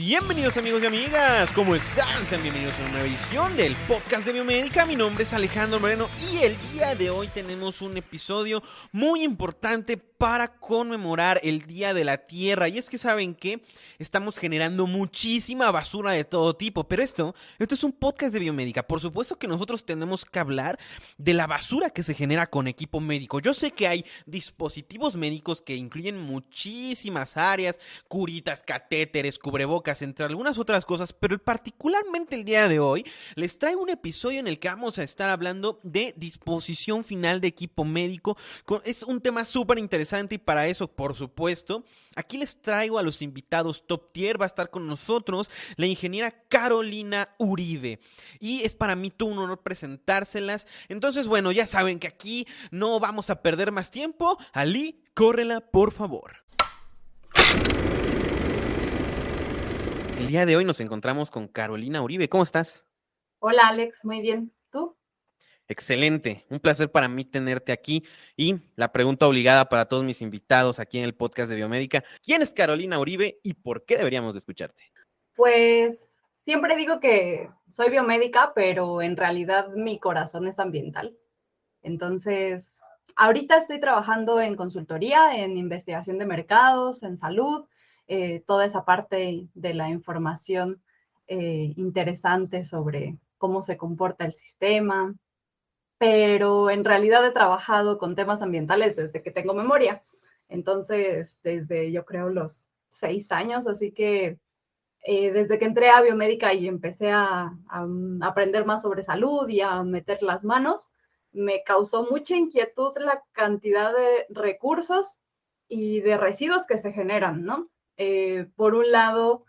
Bienvenidos amigos y amigas, ¿cómo están? Sean bienvenidos a una nueva edición del podcast de Biomédica. Mi nombre es Alejandro Moreno y el día de hoy tenemos un episodio muy importante para conmemorar el Día de la Tierra. Y es que ¿saben qué? Estamos generando muchísima basura de todo tipo, pero esto es un podcast de Biomédica. Por supuesto que nosotros tenemos que hablar de la basura que se genera con equipo médico. Yo sé que hay dispositivos médicos que incluyen muchísimas áreas, curitas, catéteres, cubrebocas, entre algunas otras cosas, pero particularmente el día de hoy les traigo un episodio en el que vamos a estar hablando de disposición final de equipo médico. Es un tema súper interesante y para eso, por supuesto, aquí les traigo a los invitados top tier. Va a estar con nosotros la ingeniera Carolina Uribe y es para mí todo un honor presentárselas. Entonces, bueno, ya saben que aquí no vamos a perder más tiempo. Ali, córrela, por favor. El día de hoy nos encontramos con Carolina Uribe. ¿Cómo estás? Hola Alex, muy bien. ¿Tú? Excelente, un placer para mí tenerte aquí y la pregunta obligada para todos mis invitados aquí en el podcast de Biomédica. ¿Quién es Carolina Uribe y por qué deberíamos de escucharte? Pues siempre digo que soy biomédica, pero en realidad mi corazón es ambiental. Entonces, ahorita estoy trabajando en consultoría, en investigación de mercados, en salud, toda esa parte de la información interesante sobre cómo se comporta el sistema, pero en realidad he trabajado con temas ambientales desde que tengo memoria. Entonces, desde yo creo los 6 años, así que desde que entré a biomédica y empecé a aprender más sobre salud y a meter las manos, me causó mucha inquietud la cantidad de recursos y de residuos que se generan, ¿no? Por un lado,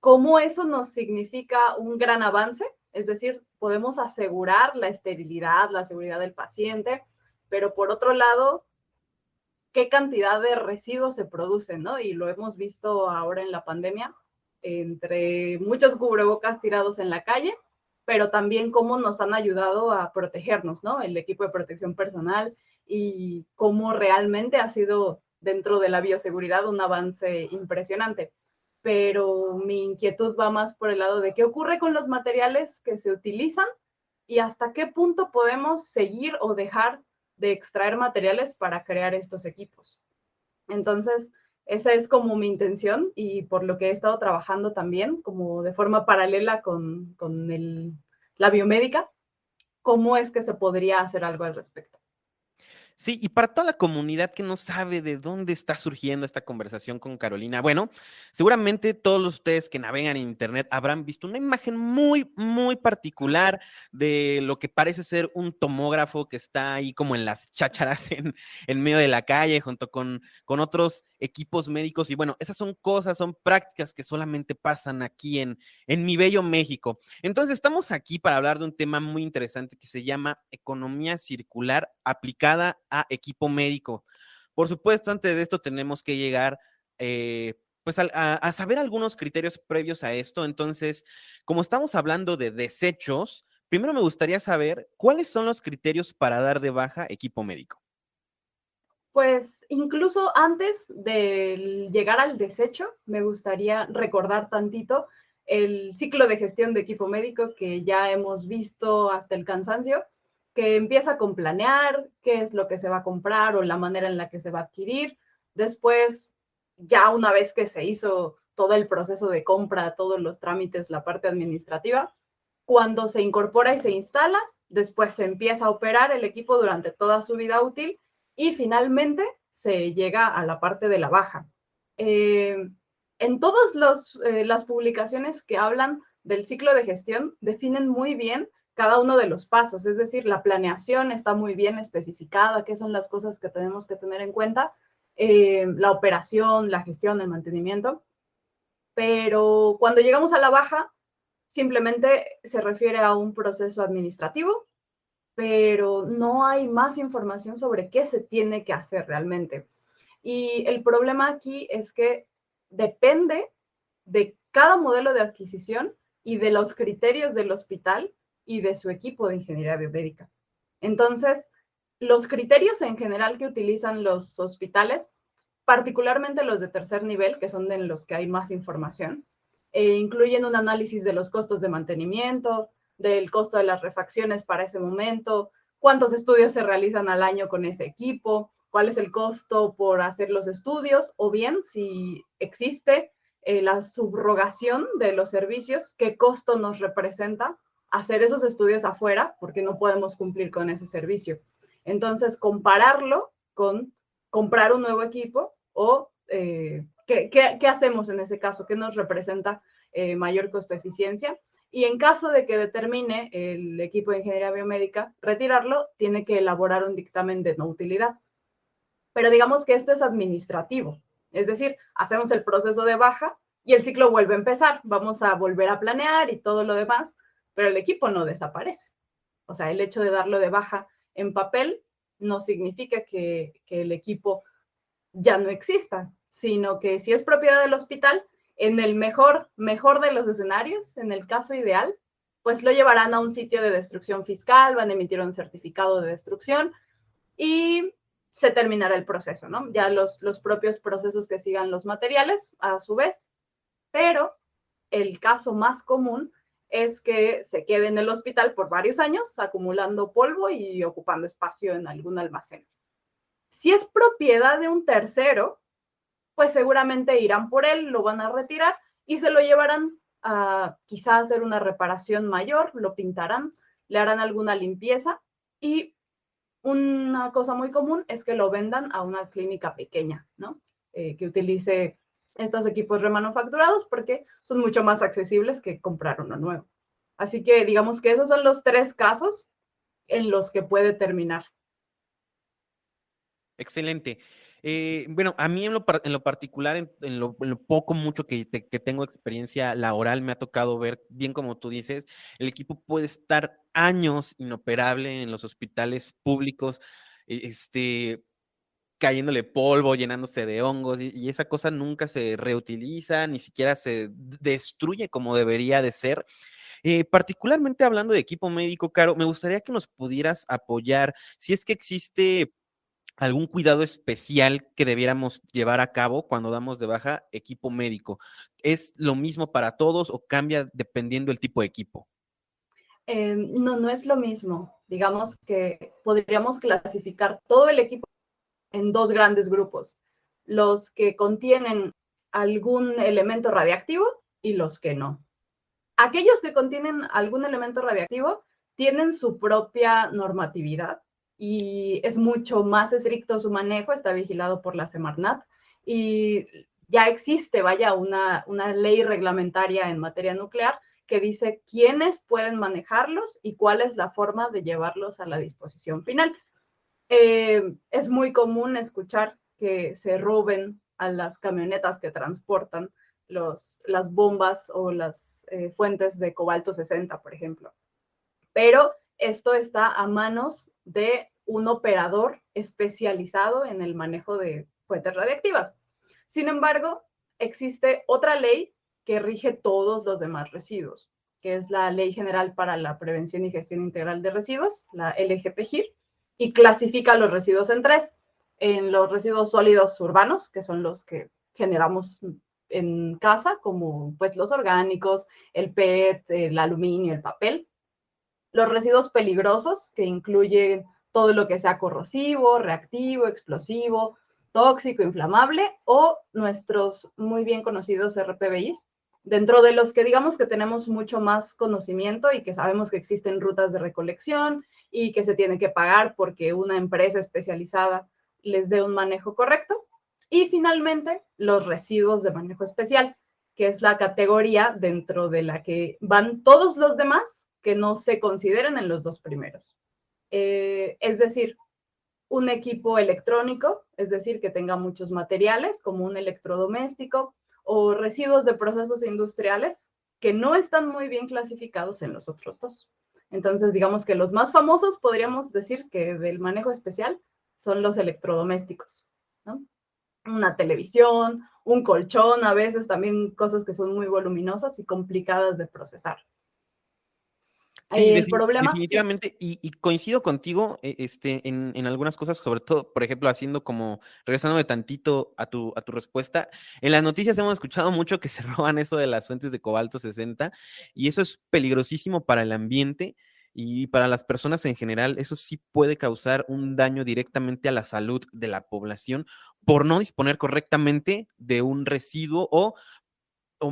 cómo eso nos significa un gran avance, es decir, podemos asegurar la esterilidad, la seguridad del paciente, pero por otro lado, qué cantidad de residuos se producen, ¿no? Y lo hemos visto ahora en la pandemia, entre muchos cubrebocas tirados en la calle, pero también cómo nos han ayudado a protegernos, ¿no? El equipo de protección personal y cómo realmente ha sido dentro de la bioseguridad un avance impresionante. Pero mi inquietud va más por el lado de qué ocurre con los materiales que se utilizan y hasta qué punto podemos seguir o dejar de extraer materiales para crear estos equipos. Entonces, esa es como mi intención y por lo que he estado trabajando también, como de forma paralela con la biomédica, cómo es que se podría hacer algo al respecto. Sí, y para toda la comunidad que no sabe de dónde está surgiendo esta conversación con Carolina, bueno, seguramente todos ustedes que navegan en internet habrán visto una imagen muy particular de lo que parece ser un tomógrafo que está ahí como en las chácharas en medio de la calle junto con otros equipos médicos. Y bueno, esas son cosas, son prácticas que solamente pasan aquí en mi bello México. Entonces estamos aquí para hablar de un tema muy interesante que se llama economía circular aplicada a equipo médico. Por supuesto, antes de esto tenemos que llegar pues a saber algunos criterios previos a esto. Entonces, como estamos hablando de desechos, primero me gustaría saber cuáles son los criterios para dar de baja equipo médico. Pues incluso antes de llegar al desecho, me gustaría recordar tantito el ciclo de gestión de equipo médico que ya hemos visto hasta el cansancio, que empieza con planear qué es lo que se va a comprar o la manera en la que se va a adquirir. Después, ya una vez que se hizo todo el proceso de compra, todos los trámites, la parte administrativa, cuando se incorpora y se instala, después se empieza a operar el equipo durante toda su vida útil y finalmente se llega a la parte de la baja. En todas las publicaciones que hablan del ciclo de gestión definen muy bien cada uno de los pasos, es decir, la planeación está muy bien especificada, qué son las cosas que tenemos que tener en cuenta, la operación, la gestión, el mantenimiento, pero cuando llegamos a la baja, simplemente se refiere a un proceso administrativo, pero no hay más información sobre qué se tiene que hacer realmente. Y el problema aquí es que depende de cada modelo de adquisición y de los criterios del hospital y de su equipo de ingeniería biomédica. Entonces, los criterios en general que utilizan los hospitales particularmente los de tercer nivel, que son en los que hay más información, incluyen un análisis de los costos de mantenimiento, del costo de las refacciones para ese momento, cuántos estudios se realizan al año con ese equipo, cuál es el costo por hacer los estudios, o bien si existe la subrogación de los servicios, qué costo nos representa hacer esos estudios afuera, porque no podemos cumplir con ese servicio. Entonces, compararlo con comprar un nuevo equipo o ¿qué hacemos en ese caso? ¿Qué nos representa mayor costo-eficiencia? Y en caso de que determine el equipo de ingeniería biomédica retirarlo, tiene que elaborar un dictamen de no utilidad. Pero digamos que esto es administrativo, es decir, hacemos el proceso de baja y el ciclo vuelve a empezar, vamos a volver a planear y todo lo demás, pero el equipo no desaparece. O sea, el hecho de darlo de baja en papel no significa que el equipo ya no exista, sino que si es propiedad del hospital, en el mejor de los escenarios, en el caso ideal, pues lo llevarán a un sitio de destrucción fiscal, van a emitir un certificado de destrucción y se terminará el proceso, ¿no? Ya los propios procesos que sigan los materiales, a su vez, pero el caso más común es que se quede en el hospital por varios años acumulando polvo y ocupando espacio en algún almacén. Si es propiedad de un tercero, pues seguramente irán por él, lo van a retirar y se lo llevarán a quizás hacer una reparación mayor, lo pintarán, le harán alguna limpieza y una cosa muy común es que lo vendan a una clínica pequeña, ¿no? Que utilice estos equipos remanufacturados porque son mucho más accesibles que comprar uno nuevo. Así que digamos que esos son los 3 casos en los que puede terminar. Excelente. Bueno, a mí en lo particular, en lo poco, mucho que tengo experiencia laboral, me ha tocado ver, bien como tú dices, el equipo puede estar años inoperable en los hospitales públicos, cayéndole polvo, llenándose de hongos, y esa cosa nunca se reutiliza, ni siquiera se destruye como debería de ser. Particularmente hablando de equipo médico, Caro, me gustaría que nos pudieras apoyar, si es que existe algún cuidado especial que debiéramos llevar a cabo cuando damos de baja equipo médico. ¿Es lo mismo para todos o cambia dependiendo del tipo de equipo? No es lo mismo. Digamos que podríamos clasificar todo el equipo en 2 grandes grupos, los que contienen algún elemento radiactivo y los que no. Aquellos que contienen algún elemento radiactivo tienen su propia normatividad y es mucho más estricto su manejo, está vigilado por la Semarnat y ya existe, vaya, una ley reglamentaria en materia nuclear que dice quiénes pueden manejarlos y cuál es la forma de llevarlos a la disposición final. Es muy común escuchar que se roben a las camionetas que transportan las bombas o las fuentes de cobalto 60, por ejemplo. Pero esto está a manos de un operador especializado en el manejo de fuentes radiactivas. Sin embargo, existe otra ley que rige todos los demás residuos, que es la Ley General para la Prevención y Gestión Integral de Residuos, la LGPGIR, y clasifica los residuos en 3. En los residuos sólidos urbanos, que son los que generamos en casa, como pues los orgánicos, el PET, el aluminio, el papel. Los residuos peligrosos, que incluyen todo lo que sea corrosivo, reactivo, explosivo, tóxico, inflamable, o nuestros muy bien conocidos RPBIs, dentro de los que digamos que tenemos mucho más conocimiento y que sabemos que existen rutas de recolección y que se tiene que pagar porque una empresa especializada les dé un manejo correcto. Y finalmente, los residuos de manejo especial, que es la categoría dentro de la que van todos los demás que no se consideren en los 2 primeros. Es decir, un equipo electrónico, es decir, que tenga muchos materiales, como un electrodoméstico, o residuos de procesos industriales que no están muy bien clasificados en los otros 2. Entonces, digamos que los más famosos podríamos decir que del manejo especial son los electrodomésticos, ¿no? Una televisión, un colchón, a veces también cosas que son muy voluminosas y complicadas de procesar. Sí, El problema, sí, definitivamente, y coincido contigo en algunas cosas, sobre todo, por ejemplo, regresando de tantito a tu respuesta, en las noticias hemos escuchado mucho que se roban eso de las fuentes de cobalto 60 y eso es peligrosísimo para el ambiente y para las personas en general, eso sí puede causar un daño directamente a la salud de la población por no disponer correctamente de un residuo o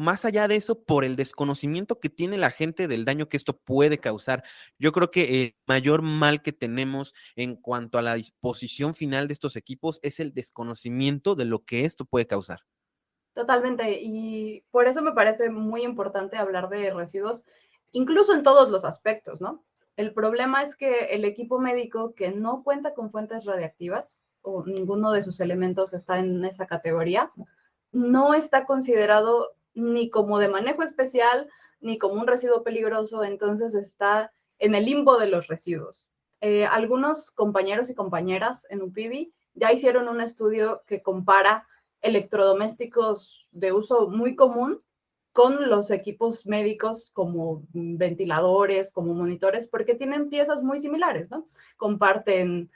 más allá de eso, por el desconocimiento que tiene la gente del daño que esto puede causar. Yo creo que el mayor mal que tenemos en cuanto a la disposición final de estos equipos es el desconocimiento de lo que esto puede causar. totalmente. Y por eso me parece muy importante hablar de residuos, incluso en todos los aspectos, ¿no? El problema es que el equipo médico que no cuenta con fuentes radiactivas o ninguno de sus elementos está en esa categoría, no está considerado ni como de manejo especial ni como un residuo peligroso, entonces está en el limbo de los residuos. Algunos compañeros y compañeras en UPIBI ya hicieron un estudio que compara electrodomésticos de uso muy común con los equipos médicos como ventiladores, como monitores, porque tienen piezas muy similares, ¿no? Comparten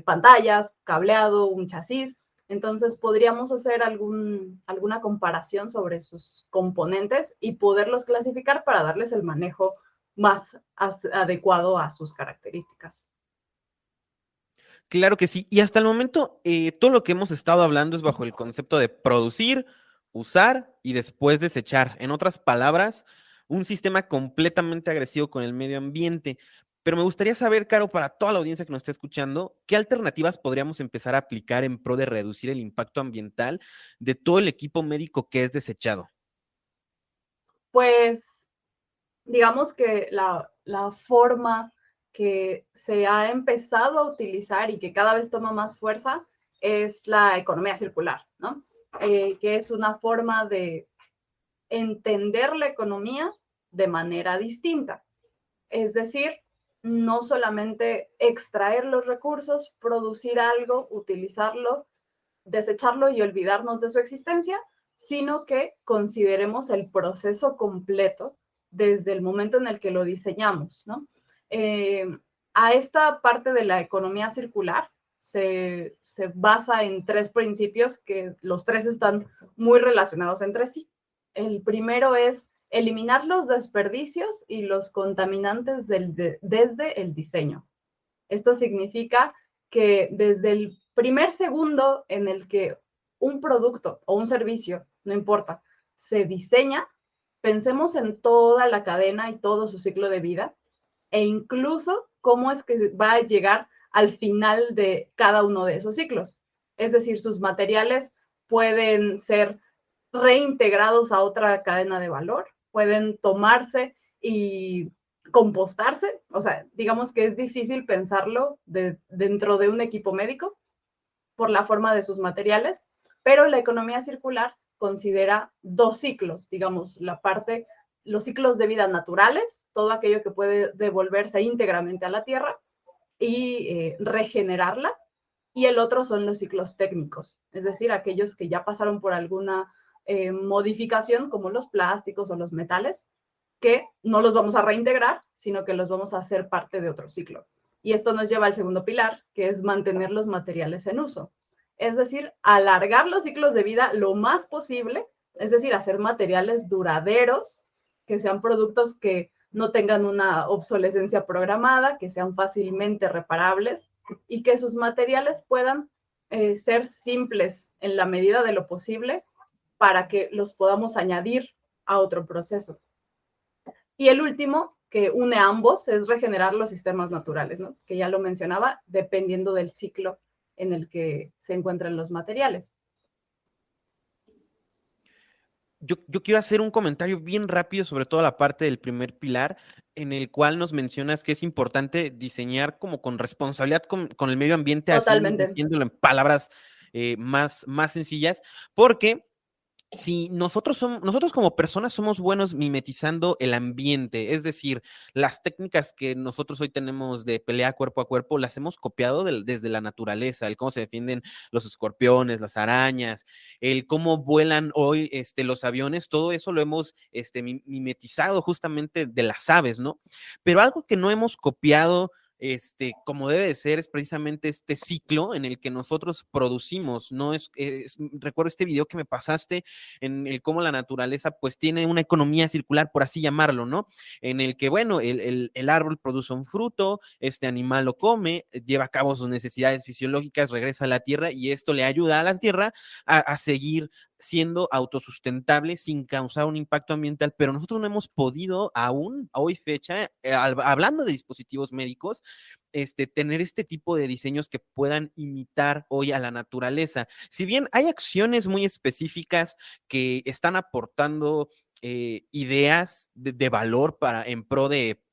pantallas, cableado, un chasis. Entonces podríamos hacer alguna comparación sobre sus componentes y poderlos clasificar para darles el manejo más adecuado a sus características. Claro que sí. Y hasta el momento, todo lo que hemos estado hablando es bajo el concepto de producir, usar y después desechar. En otras palabras, un sistema completamente agresivo con el medio ambiente. Pero me gustaría saber, Caro, para toda la audiencia que nos está escuchando, ¿qué alternativas podríamos empezar a aplicar en pro de reducir el impacto ambiental de todo el equipo médico que es desechado? Pues digamos que la forma que se ha empezado a utilizar y que cada vez toma más fuerza es la economía circular, ¿no? Que es una forma de entender la economía de manera distinta. Es decir, no solamente extraer los recursos, producir algo, utilizarlo, desecharlo y olvidarnos de su existencia, sino que consideremos el proceso completo desde el momento en el que lo diseñamos, ¿no? Eh, a esta parte de la economía circular se basa en tres principios que los tres están muy relacionados entre sí. El primero es eliminar los desperdicios y los contaminantes desde el diseño. Esto significa que desde el primer segundo en el que un producto o un servicio, no importa, se diseña, pensemos en toda la cadena y todo su ciclo de vida e incluso cómo es que va a llegar al final de cada uno de esos ciclos. Es decir, sus materiales pueden ser reintegrados a otra cadena de valor, pueden tomarse y compostarse, o sea, digamos que es difícil pensarlo dentro de un equipo médico por la forma de sus materiales, pero la economía circular considera dos ciclos, digamos, los ciclos de vida naturales, todo aquello que puede devolverse íntegramente a la tierra y regenerarla, y el otro son los ciclos técnicos, es decir, aquellos que ya pasaron por alguna modificación, como los plásticos o los metales, que no los vamos a reintegrar, sino que los vamos a hacer parte de otro ciclo. Y esto nos lleva al segundo pilar, que es mantener los materiales en uso. Es decir, alargar los ciclos de vida lo más posible, es decir, hacer materiales duraderos, que sean productos que no tengan una obsolescencia programada, que sean fácilmente reparables y que sus materiales puedan ser simples en la medida de lo posible para que los podamos añadir a otro proceso. Y el último, que une a ambos, es regenerar los sistemas naturales, ¿no? Que ya lo mencionaba, dependiendo del ciclo en el que se encuentran los materiales. Yo quiero hacer un comentario bien rápido sobre toda la parte del primer pilar, en el cual nos mencionas que es importante diseñar como con responsabilidad con el medio ambiente, así Totalmente. diciéndolo en palabras más sencillas, porque si nosotros como personas somos buenos mimetizando el ambiente, es decir, las técnicas que nosotros hoy tenemos de pelea cuerpo a cuerpo las hemos copiado desde la naturaleza, el cómo se defienden los escorpiones, las arañas, el cómo vuelan hoy los aviones, todo eso lo hemos mimetizado justamente de las aves, ¿no? Pero algo que no hemos copiado como debe de ser, es precisamente este ciclo en el que nosotros producimos, ¿no? Recuerdo este video que me pasaste en el cómo la naturaleza pues tiene una economía circular, por así llamarlo, ¿no? En el que, bueno, el árbol produce un fruto, este animal lo come, lleva a cabo sus necesidades fisiológicas, regresa a la tierra y esto le ayuda a la tierra a seguir siendo autosustentable sin causar un impacto ambiental, pero nosotros no hemos podido aún, a hoy fecha, hablando de dispositivos médicos, tener este tipo de diseños que puedan imitar hoy a la naturaleza. Si bien hay acciones muy específicas que están aportando ideas de valor en pro de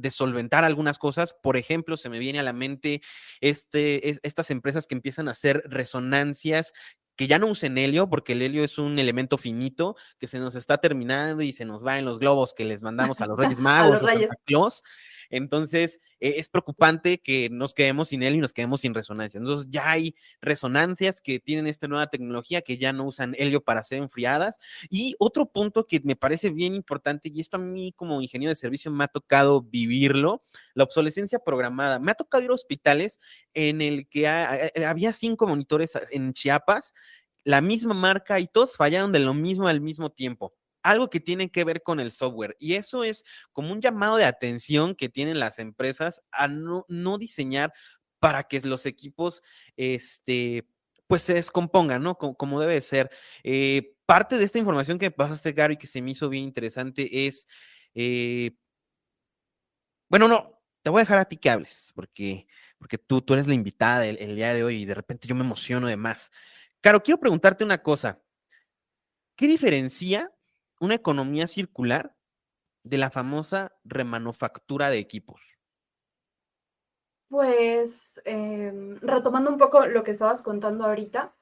solventar algunas cosas. Por ejemplo, se me viene a la mente estas empresas que empiezan a hacer resonancias que ya no usen helio, porque el helio es un elemento finito que se nos está terminando y se nos va en los globos que les mandamos a los Reyes A Magos los o Santa reyes. Claus. Entonces, es preocupante que nos quedemos sin helio y nos quedemos sin resonancia. Entonces, ya hay resonancias que tienen esta nueva tecnología que ya no usan helio para ser enfriadas. Y otro punto que me parece bien importante, y esto a mí como ingeniero de servicio me ha tocado vivirlo, la obsolescencia programada. Me ha tocado ir a hospitales en el que había 5 monitores en Chiapas, la misma marca y todos fallaron de lo mismo al mismo tiempo. Algo que tiene que ver con el software. Y eso es como un llamado de atención que tienen las empresas a no diseñar para que los equipos, pues se descompongan, ¿no? Como debe ser. Parte de esta información que me pasaste, Gary, que se me hizo bien interesante es, eh, bueno, no, te voy a dejar a ti que hables, porque tú eres la invitada el día de hoy y de repente yo me emociono de más. Caro, quiero preguntarte una cosa. ¿Qué diferencia una economía circular de la famosa remanufactura de equipos? Pues retomando un poco lo que estabas contando ahorita,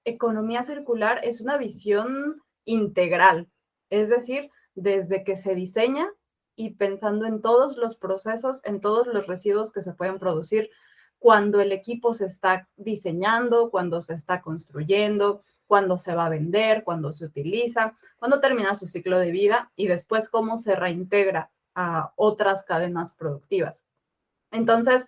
economía circular es una visión integral, es decir, desde que se diseña y pensando en todos los procesos, en todos los residuos que se pueden producir cuando el equipo se está diseñando, cuando se está construyendo, cuando se va a vender, cuando se utiliza, cuando termina su ciclo de vida y después cómo se reintegra a otras cadenas productivas. Entonces,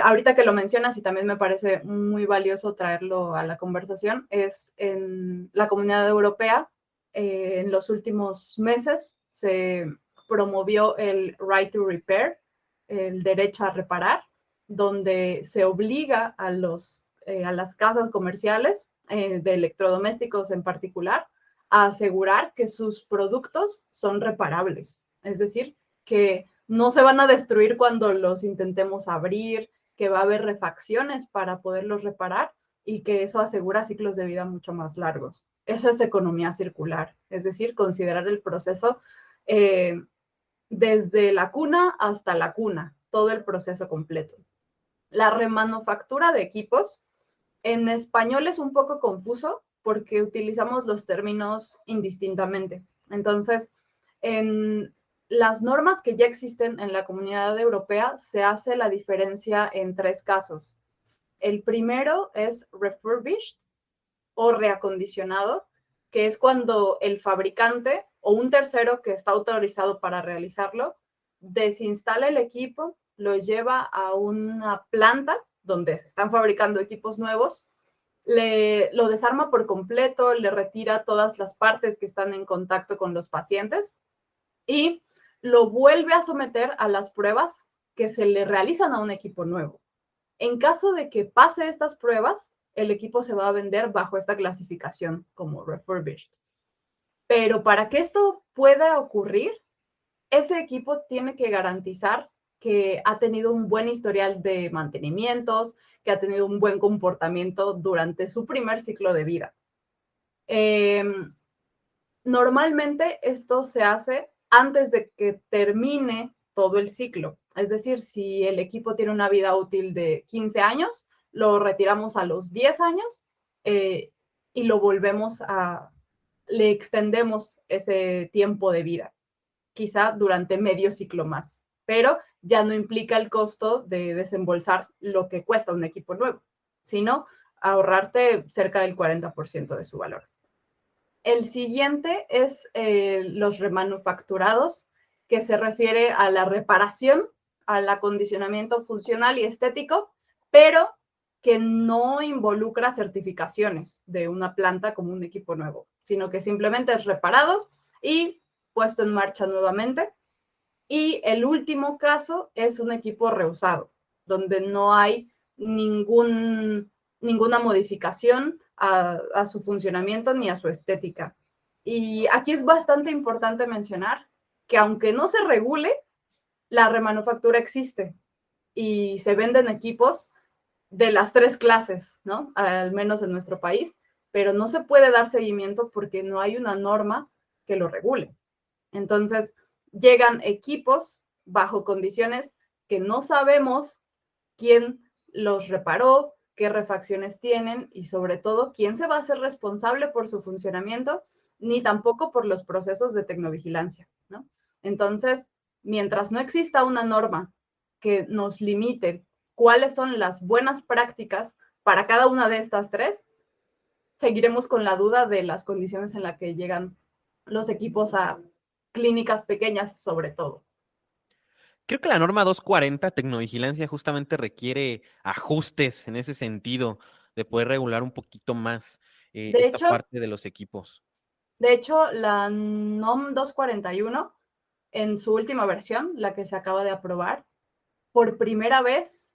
ahorita que lo mencionas y también me parece muy valioso traerlo a la conversación, es en la Comunidad Europea, en los últimos meses se promovió el Right to Repair, el derecho a reparar, donde se obliga a las casas comerciales de electrodomésticos en particular a asegurar que sus productos son reparables. Es decir, que no se van a destruir cuando los intentemos abrir, que va a haber refacciones para poderlos reparar y que eso asegura ciclos de vida mucho más largos. Eso es economía circular, es decir, considerar el proceso desde la cuna hasta la cuna, todo el proceso completo. La remanufactura de equipos en español es un poco confuso porque utilizamos los términos indistintamente. Entonces, en las normas que ya existen en la Comunidad Europea se hace la diferencia en 3 casos. El primero es refurbished o reacondicionado, que es cuando el fabricante o un tercero que está autorizado para realizarlo desinstala el equipo, lo lleva a una planta donde se están fabricando equipos nuevos, lo desarma por completo, le retira todas las partes que están en contacto con los pacientes y lo vuelve a someter a las pruebas que se le realizan a un equipo nuevo. En caso de que pase estas pruebas, el equipo se va a vender bajo esta clasificación como refurbished. Pero para que esto pueda ocurrir, ese equipo tiene que garantizar que ha tenido un buen historial de mantenimientos, que ha tenido un buen comportamiento durante su primer ciclo de vida. Normalmente esto se hace antes de que termine todo el ciclo. Es decir, si el equipo tiene una vida útil de 15 años, lo retiramos a los 10 años y lo le extendemos ese tiempo de vida, quizá durante medio ciclo más, pero ya no implica el costo de desembolsar lo que cuesta un equipo nuevo, sino ahorrarte cerca del 40% de su valor. El siguiente es los remanufacturados, que se refiere a la reparación, al acondicionamiento funcional y estético, pero que no involucra certificaciones de una planta como un equipo nuevo, sino que simplemente es reparado y puesto en marcha nuevamente. Y el último caso es un equipo reusado, donde no hay ninguna modificación a su funcionamiento ni a su estética. Y aquí es bastante importante mencionar que aunque no se regule, la remanufactura existe y se venden equipos de las tres clases, ¿no? Al menos en nuestro país, pero no se puede dar seguimiento porque no hay una norma que lo regule. Entonces, llegan equipos bajo condiciones que no sabemos quién los reparó, qué refacciones tienen y sobre todo quién se va a hacer responsable por su funcionamiento, ni tampoco por los procesos de tecnovigilancia, ¿no? Entonces, mientras no exista una norma que nos limite cuáles son las buenas prácticas para cada una de estas tres, seguiremos con la duda de las condiciones en las que llegan los equipos a clínicas pequeñas, sobre todo. Creo que la norma 240, tecnovigilancia, justamente requiere ajustes en ese sentido, de poder regular un poquito más De esta hecho, parte de los equipos. la NOM 241, en su última versión, la que se acaba de aprobar, por primera vez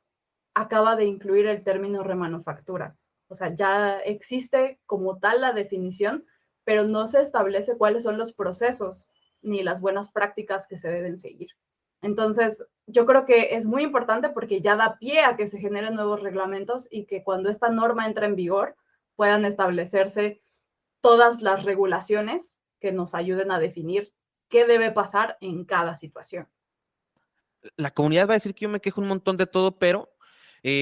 acaba de incluir el término remanufactura. O sea, ya existe como tal la definición, pero no se establece cuáles son los procesos ni las buenas prácticas que se deben seguir. Entonces, yo creo que es muy importante porque ya da pie a que se generen nuevos reglamentos y que cuando esta norma entra en vigor puedan establecerse todas las regulaciones que nos ayuden a definir qué debe pasar en cada situación. La comunidad va a decir que yo me quejo un montón de todo, pero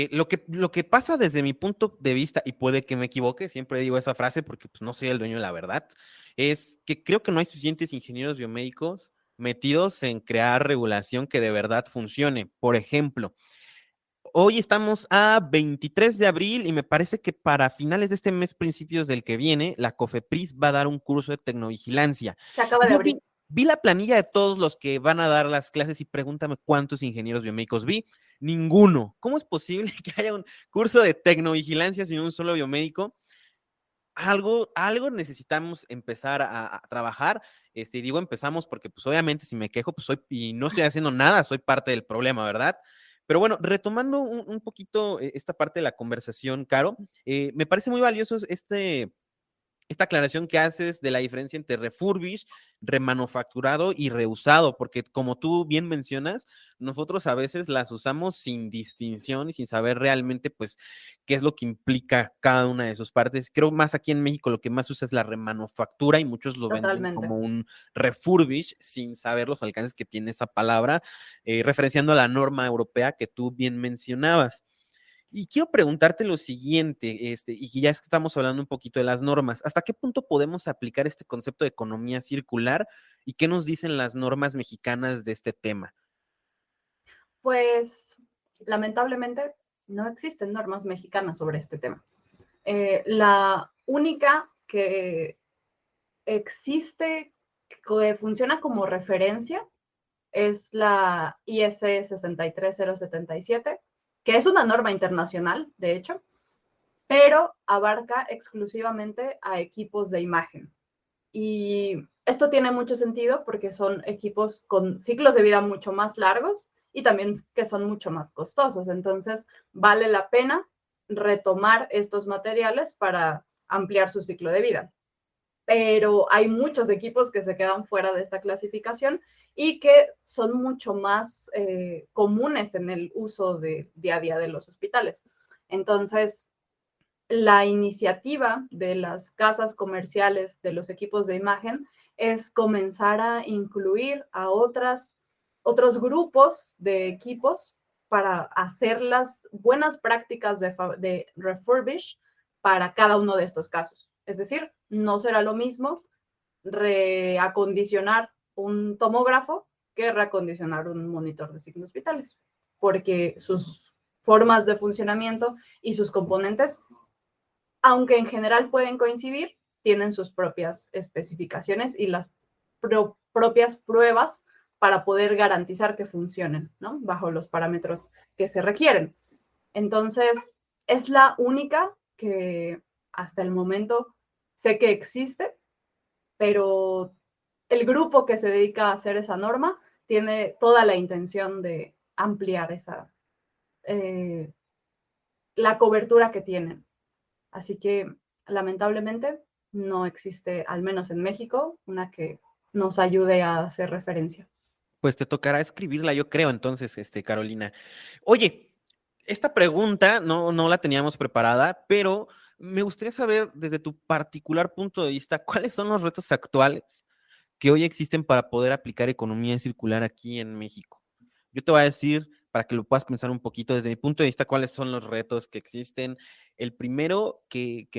lo que pasa desde mi punto de vista, y puede que me equivoque, siempre digo esa frase porque pues, no soy el dueño de la verdad, es que creo que no hay suficientes ingenieros biomédicos metidos en crear regulación que de verdad funcione. Por ejemplo, hoy estamos a 23 de abril y me parece que para finales de este mes, principios del que viene, la COFEPRIS va a dar un curso de tecnovigilancia. Se acaba Y de yo abrir. vi la planilla de todos los que van a dar las clases y pregúntame cuántos ingenieros biomédicos vi. Ninguno. ¿Cómo es posible que haya un curso de tecnovigilancia sin un solo biomédico? Algo necesitamos empezar a trabajar. Digo empezamos porque pues obviamente si me quejo pues y no estoy haciendo nada, soy parte del problema, ¿verdad? Pero bueno, retomando un poquito esta parte de la conversación, Caro, me parece muy valioso esta aclaración que haces de la diferencia entre refurbish, remanufacturado y reusado, porque como tú bien mencionas, nosotros a veces las usamos sin distinción y sin saber realmente, pues, qué es lo que implica cada una de sus partes. Creo más aquí en México lo que más usa es la remanufactura y muchos lo venden Totalmente. como un refurbish sin saber los alcances que tiene esa palabra, referenciando a la norma europea que tú bien mencionabas. Y quiero preguntarte lo siguiente, y que ya estamos hablando un poquito de las normas, ¿hasta qué punto podemos aplicar este concepto de economía circular y qué nos dicen las normas mexicanas de este tema? Pues lamentablemente no existen normas mexicanas sobre este tema. La única que existe, que funciona como referencia, es la IS 63077, que es una norma internacional, de hecho, pero abarca exclusivamente a equipos de imagen. Y esto tiene mucho sentido porque son equipos con ciclos de vida mucho más largos y también que son mucho más costosos. Entonces, vale la pena retomar estos materiales para ampliar su ciclo de vida. Pero hay muchos equipos que se quedan fuera de esta clasificación y que son mucho más comunes en el uso de día a día de los hospitales. Entonces, la iniciativa de las casas comerciales de los equipos de imagen es comenzar a incluir a otros grupos de equipos para hacer las buenas prácticas de refurbish para cada uno de estos casos. Es decir, no será lo mismo reacondicionar un tomógrafo que reacondicionar un monitor de signos vitales, porque sus formas de funcionamiento y sus componentes, aunque en general pueden coincidir, tienen sus propias especificaciones y las propias pruebas para poder garantizar que funcionen, ¿no? Bajo los parámetros que se requieren. Entonces, es la única que hasta el momento sé que existe, pero el grupo que se dedica a hacer esa norma tiene toda la intención de ampliar la cobertura que tienen. Así que, lamentablemente, no existe, al menos en México, una que nos ayude a hacer referencia. Pues te tocará escribirla, yo creo, entonces, Carolina. Oye, esta pregunta no la teníamos preparada, pero me gustaría saber desde tu particular punto de vista, ¿cuáles son los retos actuales que hoy existen para poder aplicar economía circular aquí en México? Yo te voy a decir, para que lo puedas pensar un poquito, desde mi punto de vista, cuáles son los retos que existen. El primero que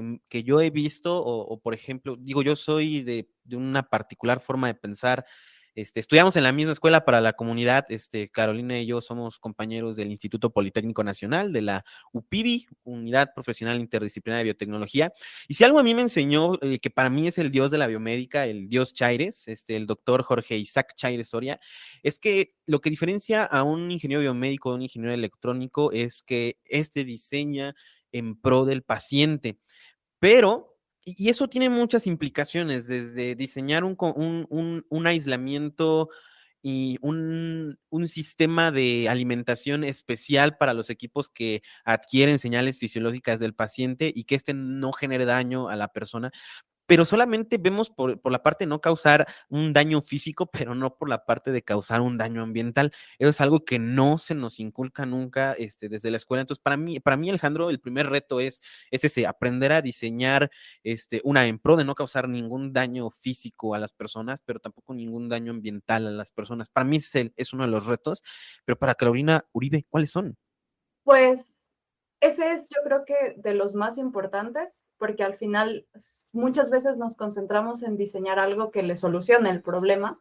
yo he visto, por ejemplo, digo, yo soy de una particular forma de pensar. Estudiamos en la misma escuela para la comunidad. Carolina y yo somos compañeros del Instituto Politécnico Nacional, de la UPIBI, Unidad Profesional Interdisciplinaria de Biotecnología. Y si algo a mí me enseñó, el que para mí es el dios de la biomédica, el dios Chaires, el doctor Jorge Isaac Chaires Soria, es que lo que diferencia a un ingeniero biomédico de un ingeniero electrónico es que diseña en pro del paciente. Pero, y eso tiene muchas implicaciones, desde diseñar un aislamiento y un sistema de alimentación especial para los equipos que adquieren señales fisiológicas del paciente y que no genere daño a la persona, pero solamente vemos por la parte de no causar un daño físico, pero no por la parte de causar un daño ambiental. Eso es algo que no se nos inculca nunca desde la escuela. Entonces, para mí, Alejandro, el primer reto es ese, aprender a diseñar una en pro de no causar ningún daño físico a las personas, pero tampoco ningún daño ambiental a las personas. Para mí es uno de los retos, pero para Carolina Uribe, ¿cuáles son? Pues ese es, yo creo que de los más importantes, porque al final muchas veces nos concentramos en diseñar algo que le solucione el problema,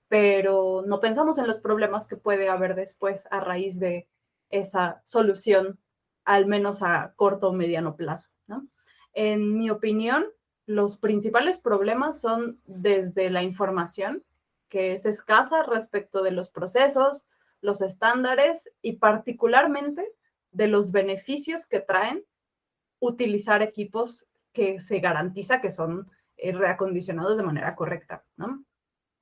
pero no pensamos en los problemas que puede haber después a raíz de esa solución, al menos a corto o mediano plazo, ¿no? En mi opinión, los principales problemas son desde la información, que es escasa respecto de los procesos, los estándares y particularmente de los beneficios que traen utilizar equipos que se garantiza que son reacondicionados de manera correcta, ¿no?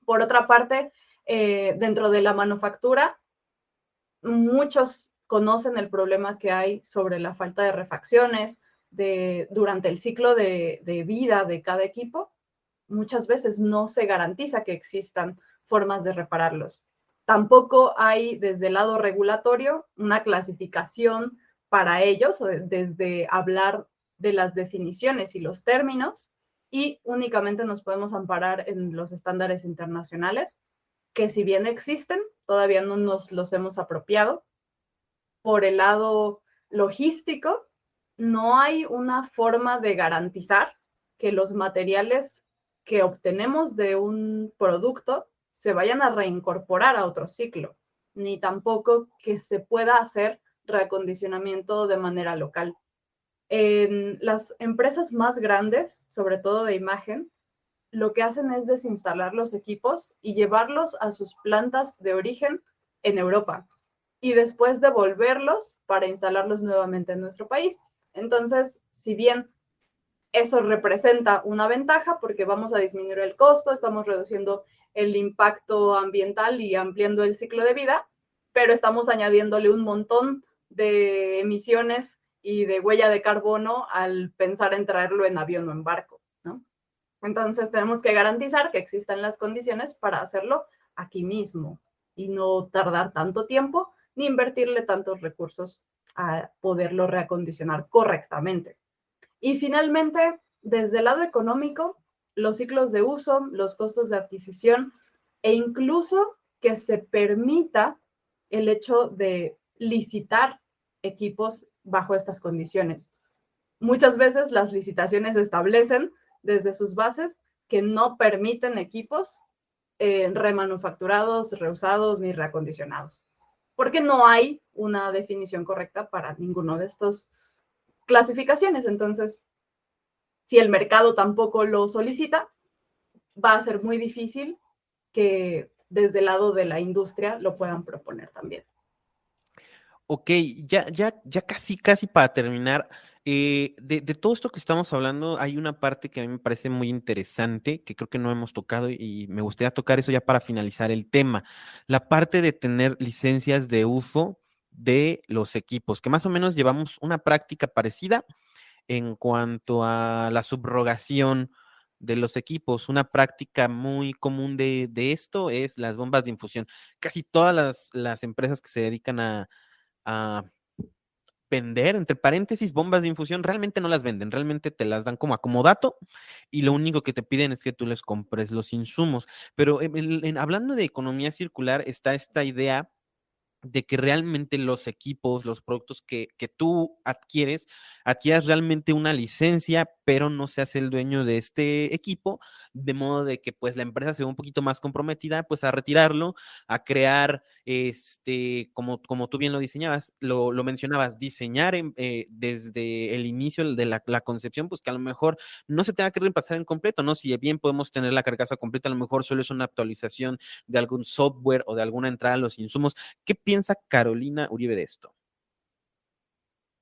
Por otra parte, dentro de la manufactura, muchos conocen el problema que hay sobre la falta de refacciones durante el ciclo de vida de cada equipo. Muchas veces no se garantiza que existan formas de repararlos. Tampoco hay desde el lado regulatorio una clasificación para ellos, desde hablar de las definiciones y los términos, y únicamente nos podemos amparar en los estándares internacionales, que si bien existen, todavía no nos los hemos apropiado. Por el lado logístico, no hay una forma de garantizar que los materiales que obtenemos de un producto se vayan a reincorporar a otro ciclo, ni tampoco que se pueda hacer reacondicionamiento de manera local. En las empresas más grandes, sobre todo de imagen, lo que hacen es desinstalar los equipos y llevarlos a sus plantas de origen en Europa y después devolverlos para instalarlos nuevamente en nuestro país. Entonces, si bien eso representa una ventaja porque vamos a disminuir el costo, estamos reduciendo el impacto ambiental y ampliando el ciclo de vida, pero estamos añadiéndole un montón de emisiones y de huella de carbono al pensar en traerlo en avión o en barco, ¿no? Entonces tenemos que garantizar que existan las condiciones para hacerlo aquí mismo y no tardar tanto tiempo ni invertirle tantos recursos a poderlo reacondicionar correctamente. Y finalmente, desde el lado económico, los ciclos de uso, los costos de adquisición e incluso que se permita el hecho de licitar equipos bajo estas condiciones. muchas veces las licitaciones establecen desde sus bases que no permiten equipos remanufacturados, reusados ni reacondicionados, porque no hay una definición correcta para ninguno de estos clasificaciones. Entonces, si el mercado tampoco lo solicita, va a ser muy difícil que desde el lado de la industria lo puedan proponer también. Ok, ya casi para terminar, de todo esto que estamos hablando, hay una parte que a mí me parece muy interesante, que creo que no hemos tocado y me gustaría tocar eso ya para finalizar el tema, la parte de tener licencias de uso de los equipos, que más o menos llevamos una práctica parecida en cuanto a la subrogación de los equipos. Una práctica muy común de esto es las bombas de infusión. Casi todas las empresas que se dedican a vender, entre paréntesis, bombas de infusión, realmente no las venden, realmente te las dan como acomodato y lo único que te piden es que tú les compres los insumos. Pero hablando de economía circular, está esta idea de que realmente los equipos, los productos que tú adquieras realmente una licencia, pero no seas el dueño de este equipo, de modo de que pues la empresa se ve un poquito más comprometida pues a retirarlo, a crear, como tú bien lo diseñabas, lo mencionabas, diseñar desde el inicio de la concepción, pues que a lo mejor no se tenga que reemplazar en completo, ¿no? Si bien podemos tener la carcasa completa, a lo mejor solo es una actualización de algún software o de alguna entrada a los insumos. ¿Qué piensa Carolina Uribe de esto?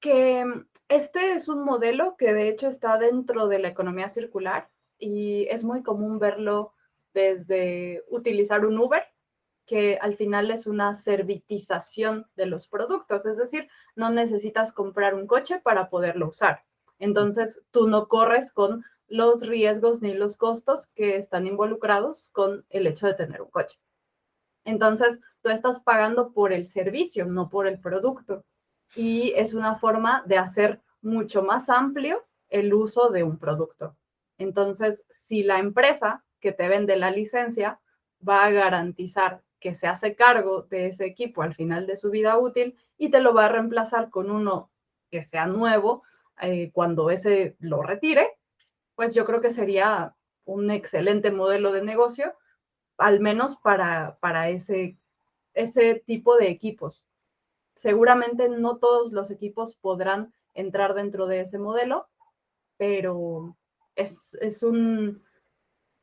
Que este es un modelo que de hecho está dentro de la economía circular y es muy común verlo desde utilizar un Uber, que al final es una servitización de los productos, es decir, no necesitas comprar un coche para poderlo usar. Entonces, tú no corres con los riesgos ni los costos que están involucrados con el hecho de tener un coche. Entonces, tú estás pagando por el servicio, no por el producto. Y es una forma de hacer mucho más amplio el uso de un producto. Entonces, si la empresa que te vende la licencia va a garantizar que se hace cargo de ese equipo al final de su vida útil y te lo va a reemplazar con uno que sea nuevo cuando ese lo retire, pues yo creo que sería un excelente modelo de negocio, al menos para ese tipo de equipos. Seguramente no todos los equipos podrán entrar dentro de ese modelo, pero es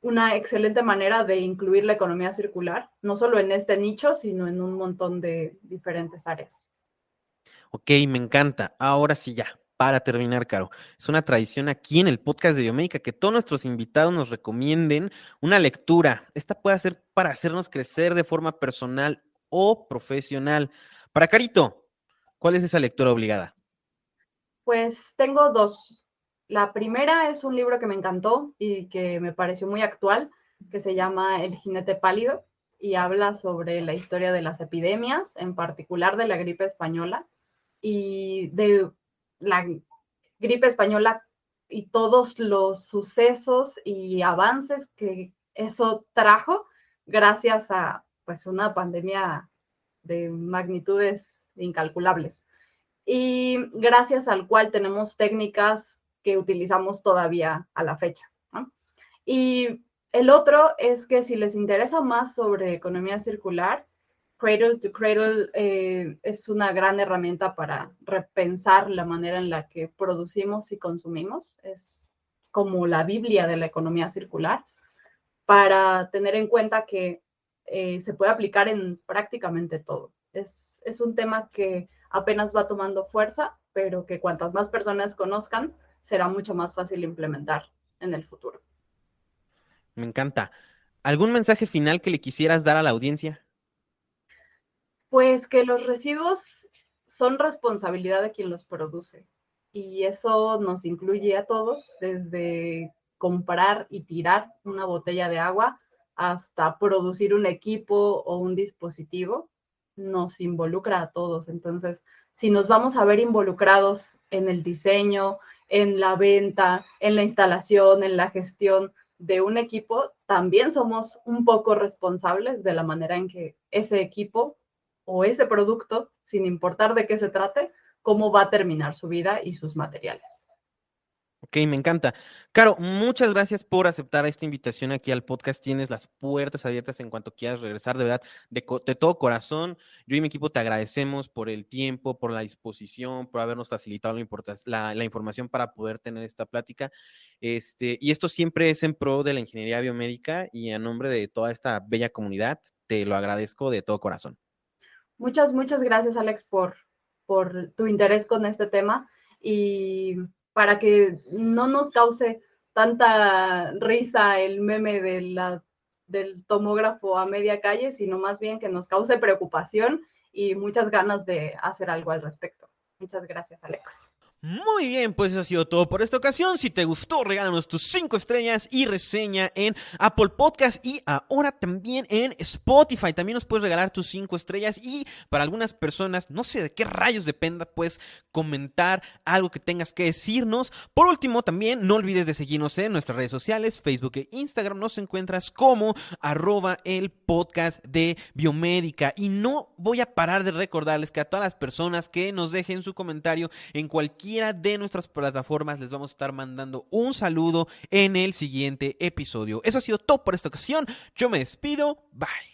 una excelente manera de incluir la economía circular, no solo en este nicho, sino en un montón de diferentes áreas. Ok, me encanta. Ahora sí ya, para terminar, Caro. Es una tradición aquí en el podcast de Biomédica que todos nuestros invitados nos recomienden una lectura. Esta puede ser para hacernos crecer de forma personal o profesional. Para Carito, ¿cuál es esa lectura obligada? Pues tengo dos. La primera es un libro que me encantó y que me pareció muy actual, que se llama El jinete pálido y habla sobre la historia de las epidemias, en particular de la gripe española y de la gripe española y todos los sucesos y avances que eso trajo gracias a pues una pandemia de magnitudes incalculables y gracias al cual tenemos técnicas que utilizamos todavía a la fecha, ¿no? Y el otro es que si les interesa más sobre economía circular, Cradle to Cradle es una gran herramienta para repensar la manera en la que producimos y consumimos. Es como la Biblia de la economía circular para tener en cuenta que se puede aplicar en prácticamente todo. Es un tema que apenas va tomando fuerza, pero que cuantas más personas conozcan, será mucho más fácil implementar en el futuro. Me encanta. ¿Algún mensaje final que le quisieras dar a la audiencia? Pues que los residuos son responsabilidad de quien los produce y eso nos incluye a todos, desde comprar y tirar una botella de agua hasta producir un equipo o un dispositivo, nos involucra a todos. Entonces, si nos vamos a ver involucrados en el diseño, en la venta, en la instalación, en la gestión de un equipo, también somos un poco responsables de la manera en que ese equipo o ese producto, sin importar de qué se trate, cómo va a terminar su vida y sus materiales. Ok, me encanta. Caro, muchas gracias por aceptar esta invitación aquí al podcast. Tienes las puertas abiertas en cuanto quieras regresar, de verdad, de todo corazón. Yo y mi equipo te agradecemos por el tiempo, por la disposición, por habernos facilitado la información para poder tener esta plática. Y esto siempre es en pro de la ingeniería biomédica y a nombre de toda esta bella comunidad, te lo agradezco de todo corazón. Muchas gracias, Alex, por tu interés con este tema y para que no nos cause tanta risa el meme del tomógrafo a media calle, sino más bien que nos cause preocupación y muchas ganas de hacer algo al respecto. Muchas gracias, Alex. Muy bien, pues eso ha sido todo por esta ocasión. Si te gustó, regálanos tus 5 estrellas y reseña en Apple Podcast y ahora también en Spotify. También nos puedes regalar tus 5 estrellas y para algunas personas, no sé de qué rayos dependa, puedes comentar algo que tengas que decirnos. Por último, también no olvides de seguirnos en nuestras redes sociales, Facebook e Instagram. Nos encuentras como @el podcast de Biomédica. Y no voy a parar de recordarles que a todas las personas que nos dejen su comentario en cualquier de nuestras plataformas les vamos a estar mandando un saludo en el siguiente episodio. Eso ha sido todo por esta ocasión. Yo me despido. Bye.